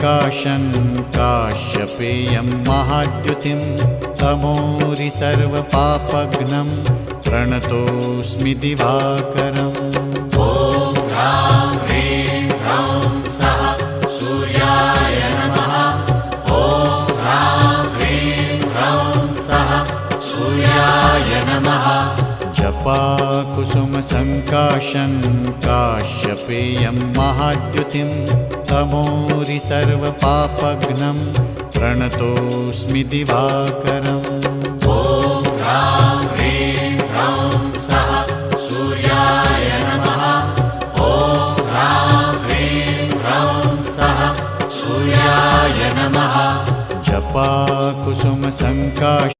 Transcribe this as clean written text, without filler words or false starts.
सङ्काशं काश्यपेयं महाद्युतिं तमोरि सर्वपापघ्नं प्रणतोऽस्मि दिवाकरम्। ॐ ह्रां ह्रीं ह्रौं सः सूर्याय नमः। ॐ ह्रां ह्रीं ह्रौं सः सूर्याय नमः। जपाकुसुमसङ्काशं काश्यपेयं महाद्युतिं तमोरि सर्वपापघ्नं प्रणतोऽस्मि दिवाकरम्। ॐ ह्रां ह्रीं ह्रौं सः सूर्याय नमः। ॐ ह्रां ह्रीं ह्रौं सः सूर्याय नमः। जपाकुसुमसङ्काशं